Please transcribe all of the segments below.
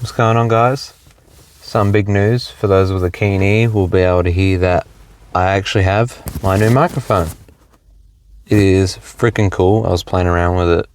What's going on, guys? Some big news. For those with a keen ear will be able to hear that I actually have my new microphone. It is freaking cool. I was playing around with it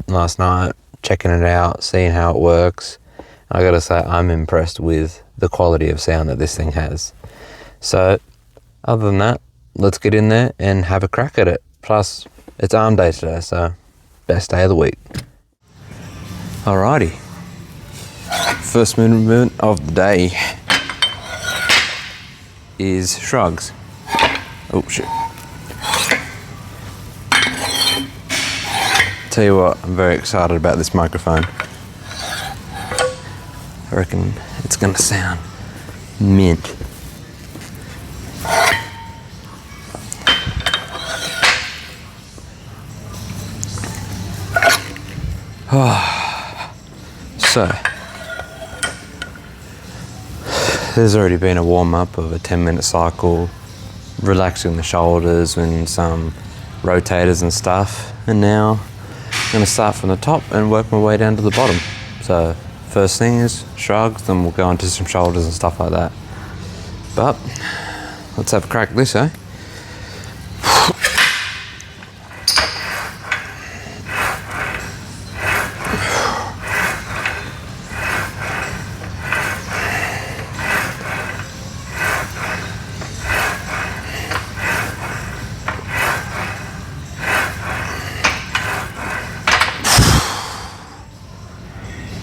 last night, checking it out, seeing how it works. I gotta say, I'm impressed with the quality of sound that this thing has. So, other than that, let's get in there and have a crack at it. Plus, it's arm day today, so best day of the week. Alrighty. First movement of the day is shrugs. Oh shit. Tell you what, I'm very excited about this microphone. I reckon it's gonna sound mint. So, there's already been a warm-up of a 10-minute cycle, relaxing the shoulders and some rotators and stuff, and now I'm going to start from the top and work my way down to the bottom. So first thing is shrugs, then we'll go into some shoulders and stuff like that. But let's have a crack at this, eh?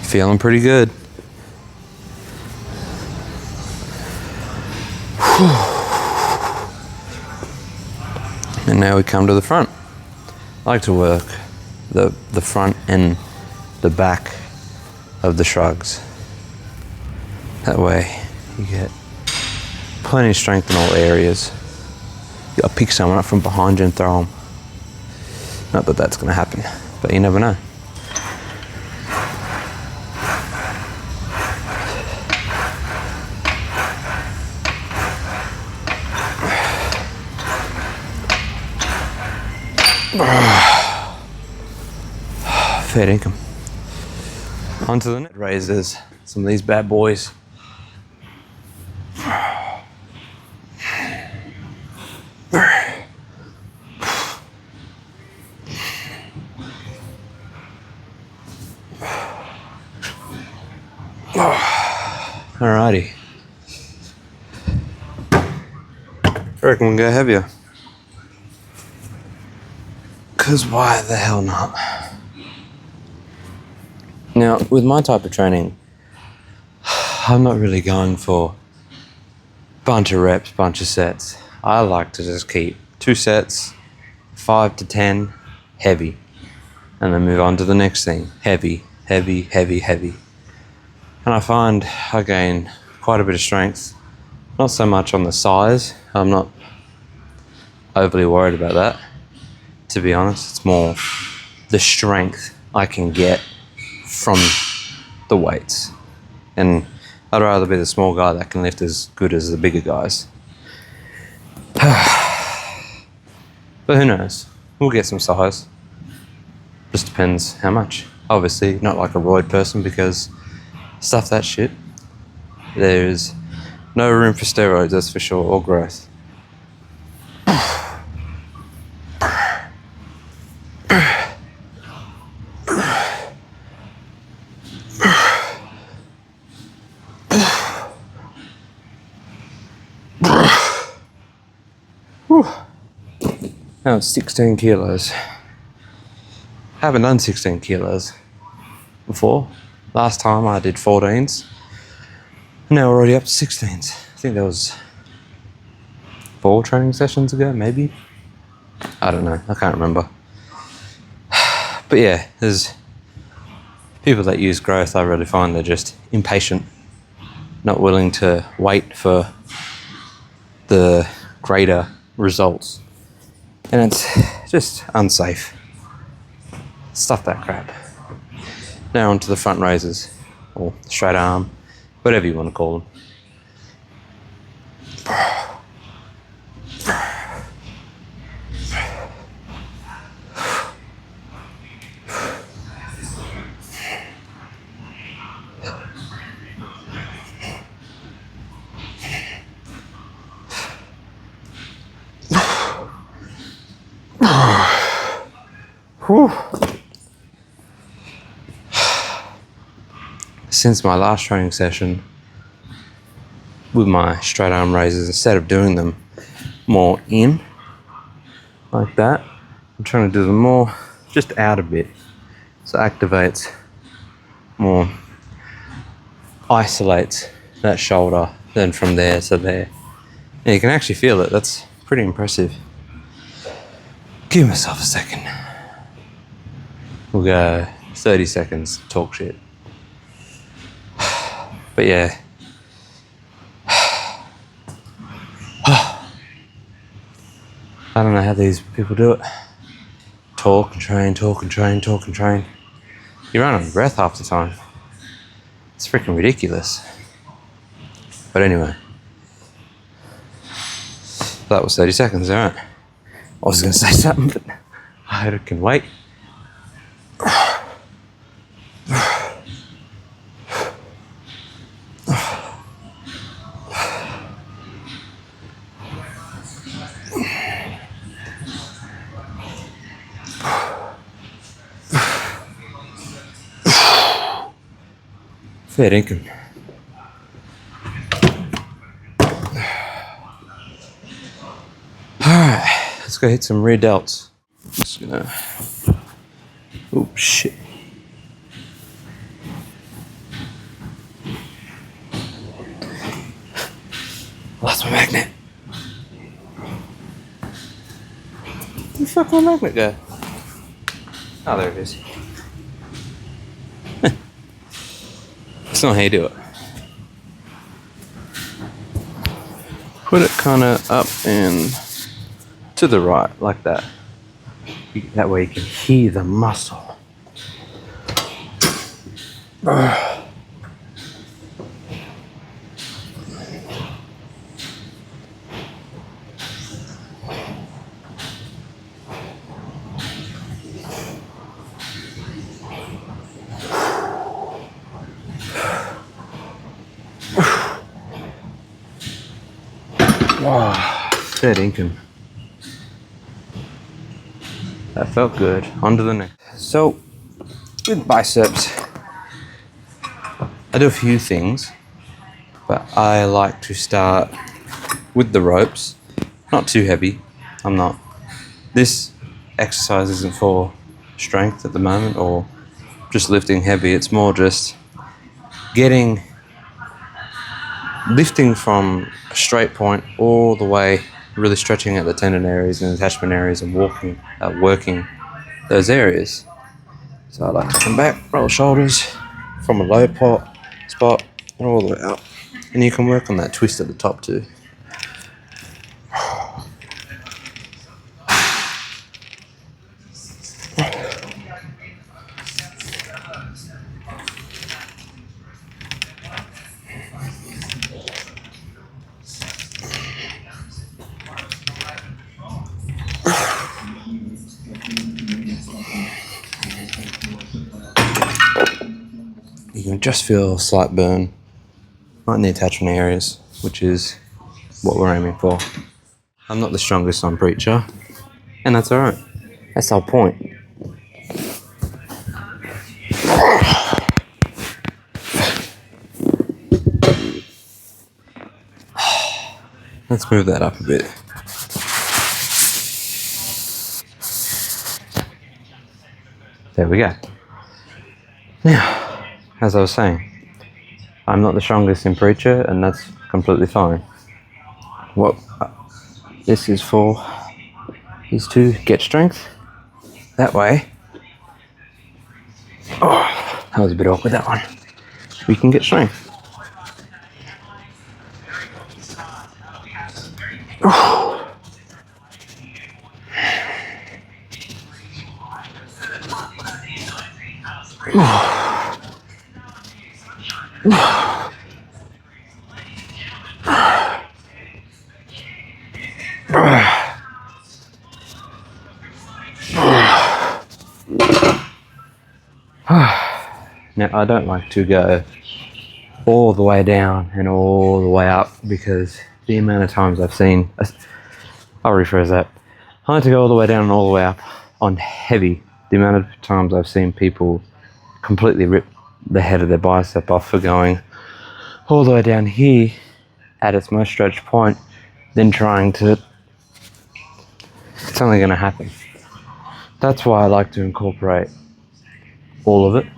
Feeling pretty good. And now we come to the front. I like to work the front and the back of the shrugs. That way you get plenty of strength in all areas. You gotta pick someone up from behind you and throw them. Not that that's gonna happen, but you never know. Fair income. Onto the net raisers. Some of these bad boys. Alrighty. I reckon we'll go heavier. Because why the hell not? Now, with my type of training, I'm not really going for bunch of reps, bunch of sets. I like to just keep 2 sets, 5 to 10, heavy. And then move on to the next thing. Heavy, heavy, heavy, heavy. And I find I gain quite a bit of strength. Not so much on the size. I'm not overly worried about that. To be honest, it's more the strength I can get from the weights. And I'd rather be the small guy that can lift as good as the bigger guys. But who knows? We'll get some size. Just depends how much. Obviously, not like a roid person, because stuff that shit. There's no room for steroids, that's for sure, or growth. Now it's 16 kilos. Haven't done 16 kilos before. Last time I did 14s. Now we're already up to 16s. I think that was 4 training sessions ago, maybe. I don't know, I can't remember. But yeah, there's people that use growth, I really find they're just impatient, not willing to wait for the greater results. And it's just unsafe. Stuff that crap. Now onto the front raisers, or straight arm, whatever you want to call them. Whew. Since my last training session with my straight arm raises, instead of doing them more in like that, I'm trying to do them more just out a bit, so it activates more, isolates that shoulder, then from there to there. And you can actually feel it. That's pretty impressive. Give myself a second. We'll go 30 seconds, talk shit. But yeah. I don't know how these people do it. Talk and train, talk and train, talk and train. You run out of breath half the time. It's freaking ridiculous. But anyway. That was 30 seconds, alright. I was going to say something, but I can wait. Fair income. Alright, let's go hit some rear delts. Just gonna. Oh shit. Lost my magnet. Where the fuck did my magnet go? Oh, there it is. That's not how you do it. Put it kind of up and to the right, like that. That way you can hear the muscle. Wow, fair dinkum. That felt good. Onto the next. So, with biceps, I do a few things, but I like to start with the ropes. Not too heavy. I'm not. This exercise isn't for strength at the moment or just lifting heavy. It's more just lifting from a straight point all the way, really stretching at the tendon areas and attachment areas and working those areas. So I like to come back, roll shoulders from a low spot and all the way up. And you can work on that twist at the top too. You can just feel a slight burn right in the attachment areas, which is what we're aiming for. I'm not the strongest on preacher, and that's alright. That's the whole point. Let's move that up a bit. There we go. Now, as I was saying, I'm not the strongest in preacher, and that's completely fine. What this is for is to get strength. That way, oh, that was a bit awkward, that one. We can get strength. Now, I don't like to go all the way down and all the way up, because the amount of times I've seen, I'll rephrase that. I like to go all the way down and all the way up on heavy The amount of times I've seen people completely rip the head of their bicep off for going all the way down here at its most stretched point, then trying to, it's only going to happen. That's why I like to incorporate all of it.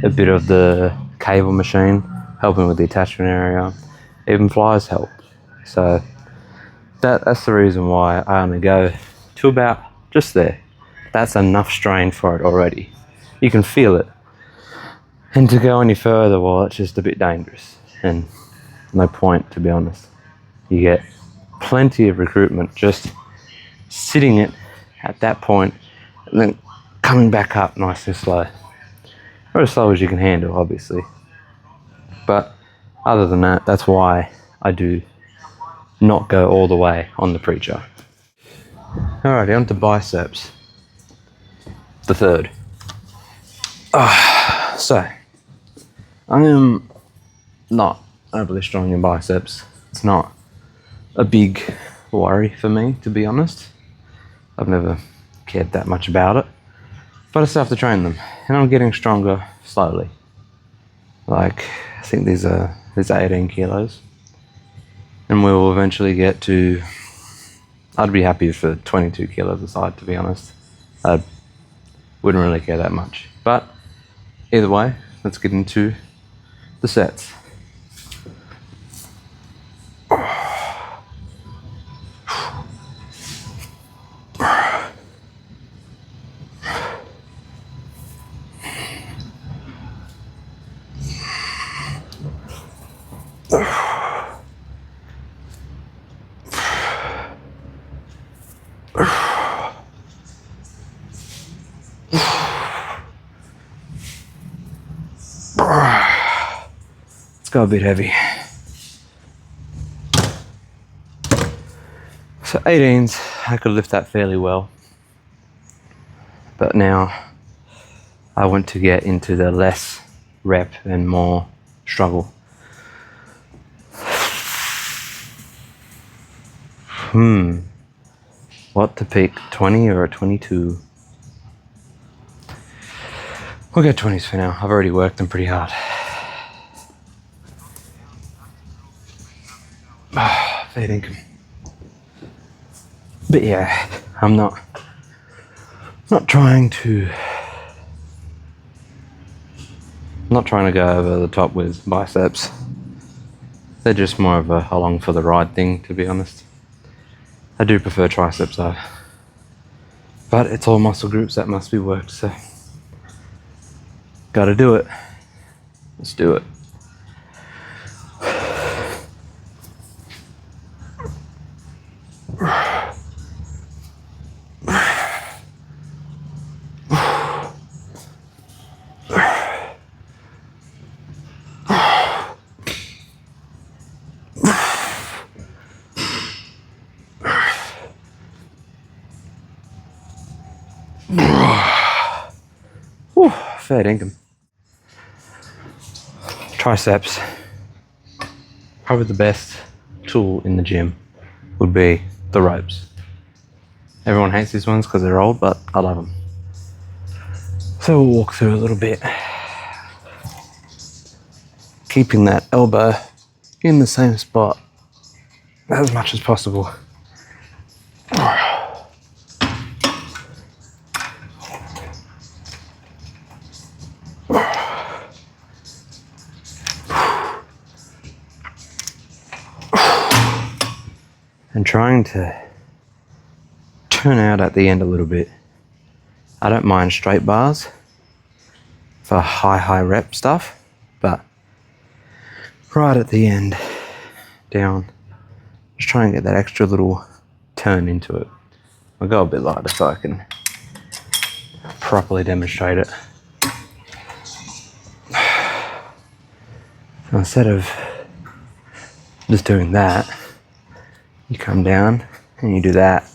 A bit of the cable machine, helping with the attachment area, even flies help. So that's the reason why I only go to about just there. That's enough strain for it already. You can feel it. And to go any further, well, it's just a bit dangerous. And no point, to be honest. You get plenty of recruitment just sitting it at that point and then coming back up nice and slow. Or as slow as you can handle, obviously. But other than that, that's why I do not go all the way on the preacher. Alrighty, on to biceps. The third. So, I am not overly strong in biceps. It's not a big worry for me, to be honest. I've never cared that much about it. But I still have to train them. And I'm getting stronger slowly. Like, I think these are 18 kilos. And we'll eventually get to, I'd be happy for 22 kilos aside, to be honest. I wouldn't really care that much. But either way, let's get into the sets. Let's go a bit heavy. So 18s, I could lift that fairly well. But now I want to get into the less rep and more struggle. What to pick, 20 or a 22? We'll go 20s for now. I've already worked them pretty hard. Fair dinkum. But yeah, I'm not trying to go over the top with biceps. They're just more of a along for the ride thing, to be honest. I do prefer triceps though. But it's all muscle groups that must be worked, so gotta do it. Let's do it. Whew, fair dinkum. Triceps, probably the best tool in the gym would be the ropes. Everyone hates these ones because they're old, but I love them. So we'll walk through a little bit, keeping that elbow in the same spot as much as possible. And trying to turn out at the end a little bit. I don't mind straight bars for high rep stuff, but right at the end, down, just try and get that extra little turn into it. I'll go a bit lighter so I can properly demonstrate it. So instead of just doing that, you come down and you do that.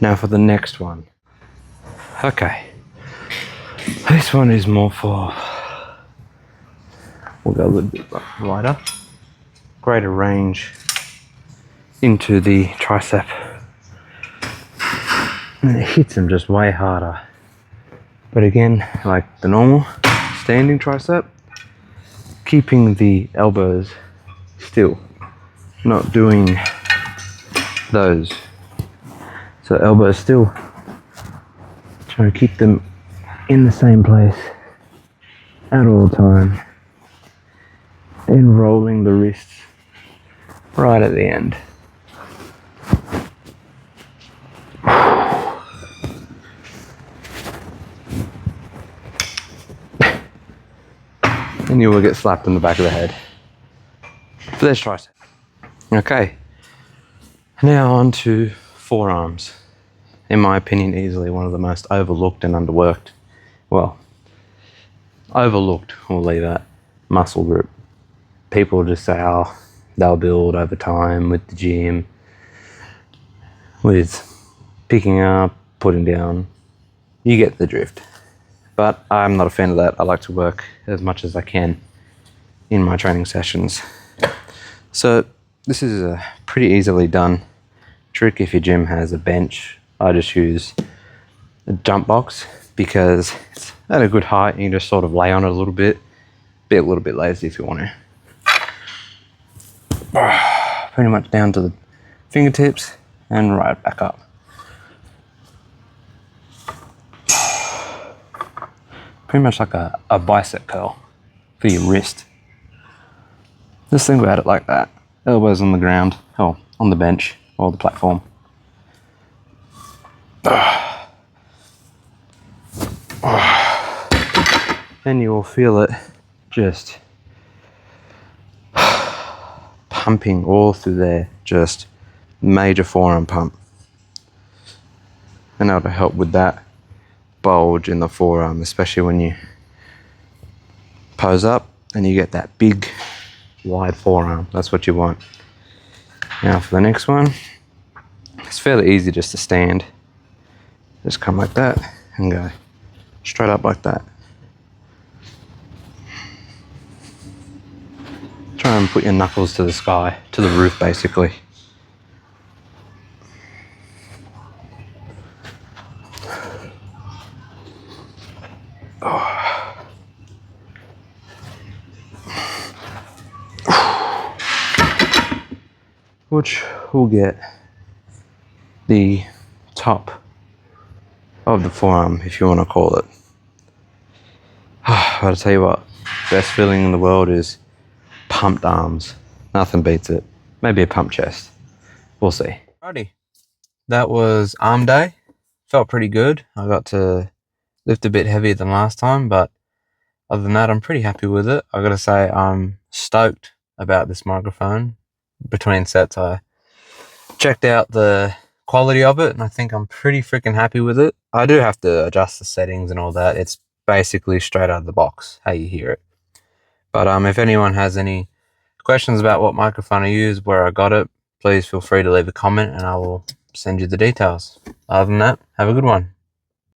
Now for the next one. Okay. This one is more for, we'll go a little bit lighter. greater range into the tricep. And it hits them just way harder. But again, like the normal standing tricep, keeping the elbows still, not doing those. So elbows still, trying to keep them in the same place at all time, and rolling the wrists right at the end. And you will get slapped in the back of the head. But there's tricep. Okay, now on to forearms. In my opinion, easily one of the most overlooked and underworked. Well, overlooked, we'll leave that, muscle group. People just say, oh, they'll build over time with the gym, with picking up, putting down. You get the drift. But I'm not a fan of that. I like to work as much as I can in my training sessions. So this is a pretty easily done trick if your gym has a bench. I just use a jump box because it's at a good height. You can just sort of lay on it a little bit. Be a little bit lazy if you want to. Pretty much down to the fingertips and right back up. Pretty much like a bicep curl for your wrist. Just think about it like that. Elbows on the ground, or on the bench, or the platform. And you will feel it just pumping all through there, just major forearm pump. And that'll help with that bulge in the forearm, especially when you pose up and you get that big wide forearm. That's what you want. Now for the next one, it's fairly easy just to stand. Just come like that and go straight up like that. Try and put your knuckles to the sky, to the roof basically. Which will get the top of the forearm, if you want to call it. But I'll tell you what, best feeling in the world is pumped arms. Nothing beats it. Maybe a pump chest. We'll see. Alrighty. That was arm day. Felt pretty good. I got to lift a bit heavier than last time, but other than that, I'm pretty happy with it. I gotta say, I'm stoked about this microphone. Between sets, I checked out the quality of it, and I think I'm pretty freaking happy with it. I do have to adjust the settings and all that. It's basically straight out of the box, how you hear it. But if anyone has any questions about what microphone I use, where I got it, please feel free to leave a comment and I will send you the details. Other than that, have a good one.